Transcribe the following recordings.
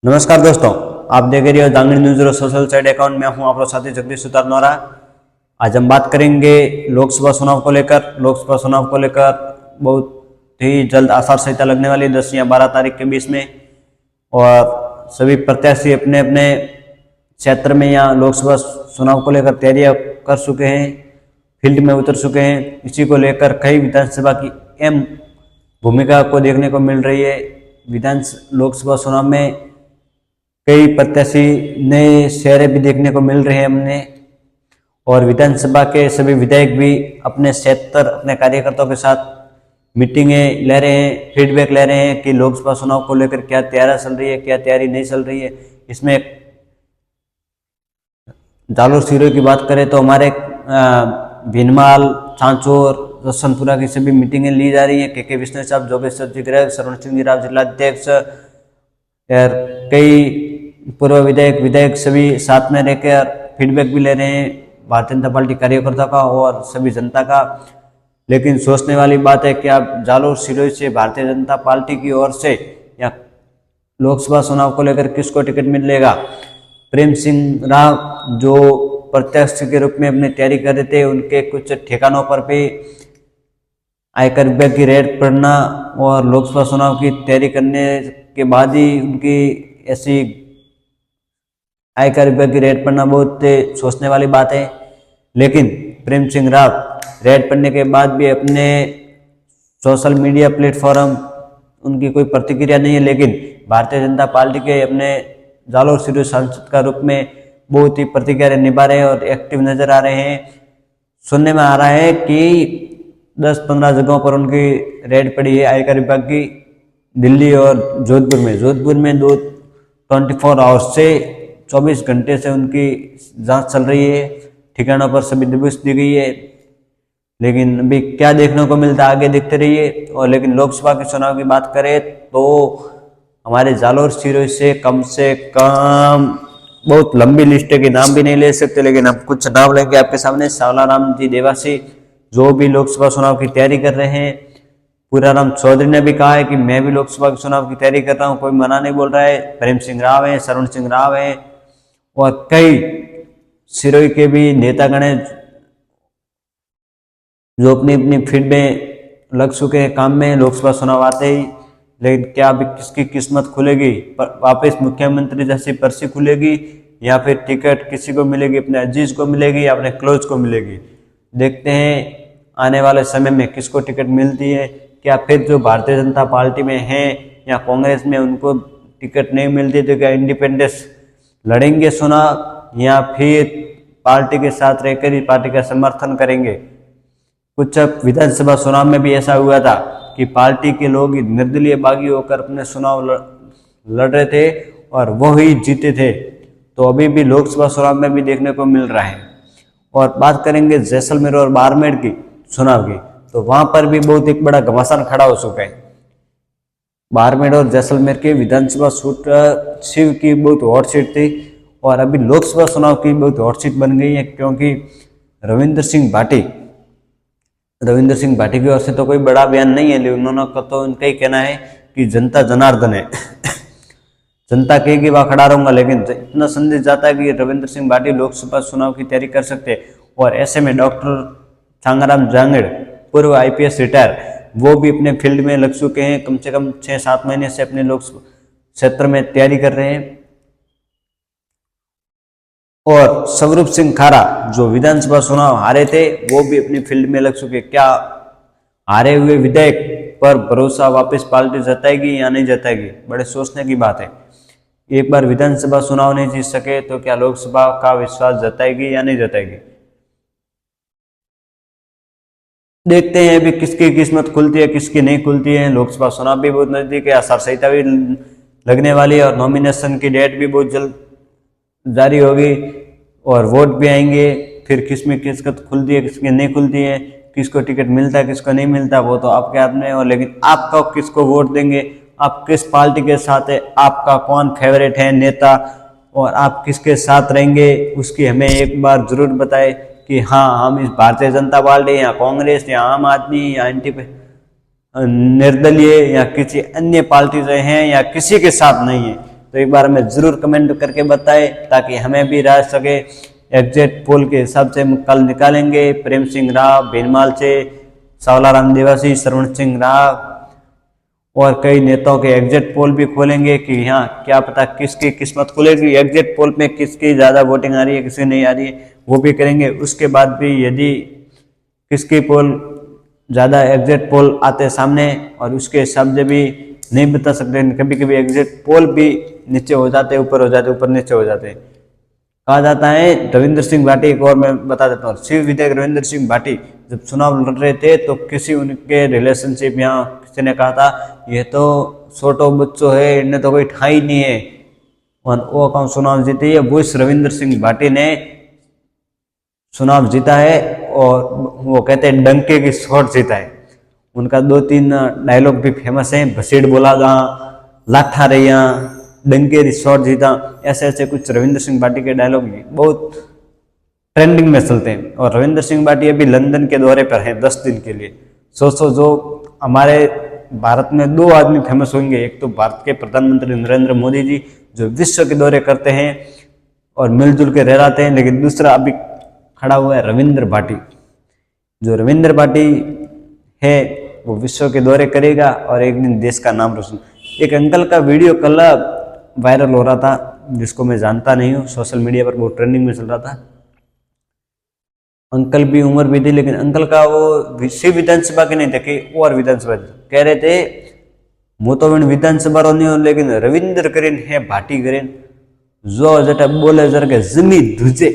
नमस्कार दोस्तों, आप देख रहे हो जांगड़ी न्यूज और सोशल साइड अकाउंट में हूं आपका साथी जगदीश सुतार नौरा। आज हम बात करेंगे लोकसभा चुनाव को लेकर। लोकसभा चुनाव को लेकर बहुत ही जल्द आचार संहिता लगने वाली 10 या 12 तारीख के बीच में, और सभी प्रत्याशी अपने अपने क्षेत्र में या लोकसभा चुनाव को लेकर तैयारियां कर चुके हैं, फील्ड में उतर चुके हैं। इसी को लेकर कई विधानसभा की अहम भूमिका को देखने को मिल रही है। लोकसभा चुनाव में कई प्रत्याशी नए चेहरे भी देखने को मिल रहे हैं हमने, और विधानसभा के सभी विधायक भी अपने क्षेत्र अपने कार्यकर्ताओं के साथ मीटिंगें ले रहे हैं, फीडबैक ले रहे हैं कि लोकसभा चुनाव को लेकर क्या तैयारी चल रही है, क्या तैयारी नहीं चल रही है। इसमें जालोर सिरोही की बात करें तो हमारे भीनमाल, चांचौर, रसनपुरा की सभी मीटिंगें ली जा रही है। के विष्णु साहब, जोगेश्वर जी ग्रह, सरवण सिंह जी राव जिलाध्यक्ष और कई पूर्व विधायक सभी साथ में रहकर फीडबैक भी ले रहे हैं भारतीय जनता पार्टी कार्यकर्ता का और सभी जनता का। लेकिन सोचने वाली बात है कि आप जालोर सिरोही से भारतीय जनता पार्टी की ओर से या लोकसभा चुनाव को लेकर किसको टिकट मिलेगा। प्रेम सिंह राव जो प्रत्याशी के रूप में अपनी तैयारी कर रहे थे, उनके कुछ ठिकानों पर भी आयकर विभाग की रेड पड़ना और लोकसभा चुनाव की तैयारी करने के बाद ही उनकी ऐसी आयकर विभाग की रेड पड़ना बहुत सोचने वाली बात है। लेकिन प्रेम सिंह राव रेड पड़ने के बाद भी अपने सोशल मीडिया प्लेटफॉर्म उनकी कोई प्रतिक्रिया नहीं है, लेकिन भारतीय जनता पार्टी के अपने जालोर सिरोही सांसद का रूप में बहुत ही प्रतिक्रिया निभा रहे हैं और एक्टिव नजर आ रहे हैं। सुनने में आ रहा है कि 10-15 जगहों पर उनकी रेड पड़ी है आयकर विभाग की, दिल्ली और जोधपुर में 24 आवर्स से 24 घंटे से उनकी जांच चल रही है। ठिकानों पर सभी दबिश दी गई है, लेकिन अभी क्या देखने को मिलता है आगे देखते रहिए। और लेकिन लोकसभा के चुनाव की बात करें तो हमारे जालोर सिरोही से कम बहुत लंबी लिस्ट है कि नाम भी नहीं ले सकते, लेकिन हम कुछ नाम लेंगे आपके सामने। सावलाराम जी देवासी जो भी लोकसभा चुनाव की तैयारी कर रहे हैं। पूराराम चौधरी ने भी कहा है कि मैं भी लोकसभा के चुनाव की तैयारी कर रहा हूं, कोई मना नहीं बोल रहा है। प्रेम सिंह राव है, सरवण सिंह राव है और कई सिरोही के भी नेतागण हैं जो अपनी अपनी फील्ड में लग चुके हैं काम में लोकसभा चुनाव आते ही। लेकिन क्या अभी किसकी किस्मत खुलेगी, वापस मुख्यमंत्री जैसी पर्ची खुलेगी या फिर टिकट किसी को मिलेगी, अपने अजीज को मिलेगी या अपने क्लोज को मिलेगी। देखते हैं आने वाले समय में किसको टिकट मिलती है। क्या फिर जो भारतीय जनता पार्टी में हैं या कांग्रेस में उनको टिकट नहीं मिलती तो क्या इंडिपेंडेंस लड़ेंगे चुनाव या फिर पार्टी के साथ रहकर ही पार्टी का समर्थन करेंगे। कुछ विधानसभा चुनाव में भी ऐसा हुआ था कि पार्टी के लोग निर्दलीय बागी होकर अपने चुनाव लड़ रहे थे और वो ही जीते थे। तो अभी भी लोकसभा चुनाव में भी देखने को मिल रहा है। और बात करेंगे जैसलमेर और बाड़मेर की चुनाव की, तो वहां पर भी बहुत एक बड़ा घमासान खड़ा हो चुका है। बाड़मेर और जैसलमेर के विधानसभा शिव की बहुत हॉट सीट थी और अभी लोकसभा चुनाव की बहुत हॉट सीट बन गई है, क्योंकि रविंद्र सिंह भाटी की ओर से तो कोई बड़ा बयान नहीं है, लेकिन उन्होंने तो उनका ही कहना है कि जनता जनार्दन है। जनता कहेगी वह खड़ा रहूंगा, लेकिन इतना संदेश जाता है कि रविंद्र सिंह भाटी लोकसभा चुनाव की तैयारी कर सकते हैं। और ऐसे में डॉक्टर छांगाराम जांगड़, पूर्व IPS रिटायर, वो भी अपने फील्ड में लग चुके हैं। कम से कम 6-7 महीने से अपने लोकसभा क्षेत्र में तैयारी कर रहे हैं। और स्वरूप सिंह खारा जो विधानसभा चुनाव हारे थे, वो भी अपनी फील्ड में लग चुके। क्या हारे हुए विधायक पर भरोसा वापस पार्टी जताएगी या नहीं जताएगी, बड़े सोचने की बात है। एक बार विधानसभा चुनाव नहीं जीत सके तो क्या लोकसभा का विश्वास जताएगी या नहीं जताएगी। देखते हैं अभी किसकी किस्मत खुलती है, किसकी नहीं खुलती है। लोकसभा चुनाव भी बहुत नजदीक है, आचार संहिता भी लगने वाली है और नॉमिनेशन की डेट भी बहुत जल्द जारी होगी और वोट भी आएंगे। फिर किसमें किस्मत खुलती है, किसकी नहीं खुलती है, किसको टिकट मिलता है, किसको नहीं मिलता, वो तो आपके हाथ में है। और लेकिन आप कब किसको वोट देंगे, आप किस पार्टी के साथ है, आपका कौन फेवरेट है नेता और आप किसके साथ रहेंगे, उसकी हमें एक बार जरूर बताए कि हाँ हम इस भारतीय जनता पार्टी या कांग्रेस या आम आदमी या निर्दलीय या किसी अन्य पार्टी से हैं या किसी के साथ नहीं है। तो एक बार हमें जरूर कमेंट करके बताएं ताकि हमें भी राय सके। एग्जिट पोल के हिसाब से हम कल निकालेंगे। प्रेम सिंह राव भीनमाल से, सावलाराम देवासी, श्रवण सिंह राव और कई नेताओं के एग्जिट पोल भी खोलेंगे कि यहाँ क्या पता किसकी किस्मत खुलेगी, एग्जिट पोल में किसकी ज़्यादा वोटिंग आ रही है, किसकी नहीं आ रही है, वो भी करेंगे। उसके बाद भी यदि किसकी पोल ज़्यादा एग्जिट पोल आते सामने और उसके हिसाब से भी नहीं बता सकते, कभी कभी एग्जिट पोल भी नीचे हो जाते, ऊपर हो जाते, ऊपर नीचे हो जाते। कहा जाता है रविंद्र सिंह भाटी, एक और मैं बता देता हूँ, शिव विधायक रविंद्र सिंह भाटी जब चुनाव लड़ रहे थे तो किसी उनके रिलेशनशिप यहाँ किसी ने कहा था ये तो छोटो बच्चों है, इन्हें तो कोई ठाई नहीं है, और वो कौन चुनाव जीती है, वो इस रविंद्र सिंह भाटी ने चुनाव जीता है। और वो कहते हैं डंके की शॉट जीता है। उनका 2-3 डायलॉग भी फेमस है, भसीड़ बोला जहाँ, लाठा रैया, डंके रिसोर्ट जीता, ऐसे ऐसे कुछ रविंद्र सिंह भाटी के डायलॉग बहुत ट्रेंडिंग में चलते हैं। और रविंद्र सिंह भाटी अभी लंदन के दौरे पर हैं 10 दिन के लिए। सोचो जो हमारे भारत में 2 आदमी फेमस होंगे, एक तो भारत के प्रधानमंत्री नरेंद्र मोदी जी जो विश्व के दौरे करते हैं और मिलजुल के रह जाते हैं, लेकिन दूसरा अभी खड़ा हुआ है रविंद्र भाटी। जो रविंद्र भाटी है वो विश्व के दौरे करेगा और एक दिन देश का नाम रोशन। एक अंकल का वीडियो कल वायरल हो रहा था जिसको मैं जानता नहीं हूँ, सोशल मीडिया पर बहुत ट्रेंडिंग में चल रहा था। अंकल भी उम्र भी थी, लेकिन अंकल का वो शिव विधानसभा के नहीं थे और विधानसभा कह रहे थे वो तो विधानसभा नहीं हो, लेकिन रविंद्र करीन है भाटी करीन जो जटा बोले जर के जमी धुजे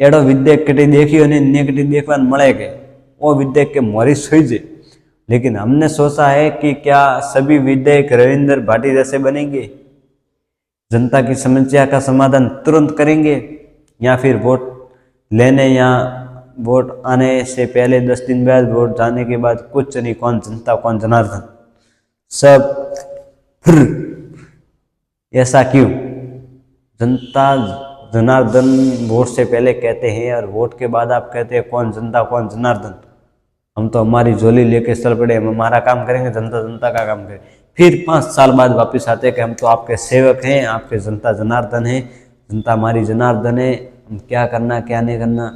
एडो विधेयक कटी देखियो ने कटी देखवा मळे के वो विधेयक के मोरी सोईजे। लेकिन हमने सोचा है कि क्या सभी विधेयक रविंद्र भाटी जैसे बनेंगे, जनता की समस्या का समाधान तुरंत करेंगे, या फिर वोट लेने या वोट आने से पहले 10 दिन बाद वोट जाने के बाद कुछ नहीं, कौन जनता कौन जनार्दन, सब फिर ऐसा क्यों? जनता जनार्दन वोट से पहले कहते हैं और वोट के बाद आप कहते हैं कौन जनता कौन जनार्दन। हम तो हमारी झोली लेके चल पड़े, हम हमारा काम करेंगे, जनता जनता का काम करें। फिर 5 साल बाद वापस आते कि हम तो आपके सेवक हैं, आपके जनता जनार्दन है, जनता हमारी जनार्दन है, हम क्या करना क्या नहीं करना।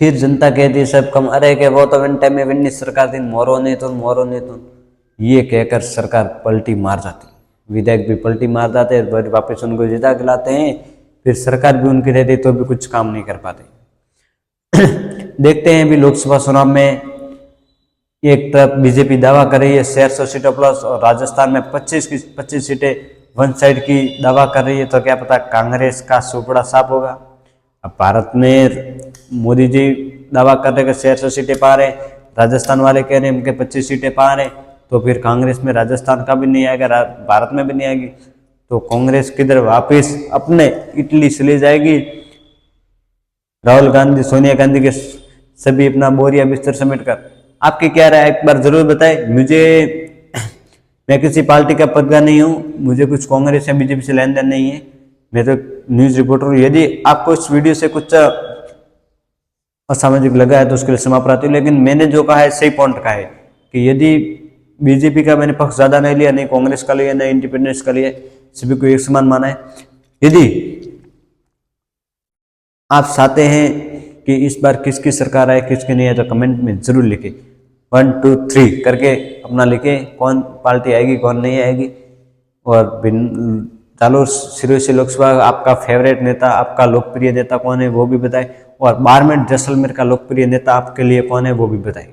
फिर जनता कहती है सब कम, अरे के वो तो टाइम में विन्नी सरकार दिन मोरो नहीं तो ये कहकर सरकार पलटी मार जाती, विधायक भी पलटी मार जाते हैं, वापस उनको जिता के लाते हैं, फिर सरकार भी उनकी रहती तो भी कुछ काम नहीं कर पाते। देखते हैं अभी लोकसभा चुनाव में एक तरफ बीजेपी दावा कर रही है 600 सीटों प्लस और राजस्थान में 25 सीटें वन साइड की दावा कर रही है, तो क्या पता कांग्रेस का सुपड़ा साफ होगा। अब भारत में मोदी जी दावा कर रहे हैं 600 सीटें पा रहे, राजस्थान वाले कह रहे हैं उनके 25 सीटें पा रहे, तो फिर कांग्रेस में राजस्थान का भी नहीं आएगा, भारत में भी नहीं आएगी, तो कांग्रेस किधर वापस अपने इटली चली जाएगी। राहुल गांधी सोनिया गांधी के सभी अपना बोरिया बिस्तर समेट कर। आपकी क्या राय एक बार जरूर बताएं। मैं किसी पार्टी का पदगा नहीं हूँ, मुझे कुछ कांग्रेस या बीजेपी से लेन देन नहीं है, मैं तो न्यूज रिपोर्टर हूँ। यदि आपको इस वीडियो से कुछ असामाजिक लगा है तो उसके लिए क्षमा प्रार्थी हूँ, लेकिन मैंने जो कहा है सही पॉइंट का है कि यदि बीजेपी का मैंने पक्ष ज्यादा नहीं लिया, नहीं कांग्रेस का लिया, नहीं इंडिपेंडेंस का लिया, सभी को एक समान माना है। यदि आप चाहते हैं कि इस बार किसकी सरकार आए किसकी नहीं है तो कमेंट में जरूर लिखें, 1 2 3 करके अपना लिखें कौन पार्टी आएगी कौन नहीं आएगी। और जालोर सिरोही लोकसभा आपका फेवरेट नेता, आपका लोकप्रिय नेता कौन है वो भी बताएं, और बाड़मेर जैसलमेर का लोकप्रिय नेता आपके लिए कौन है वो भी बताएं।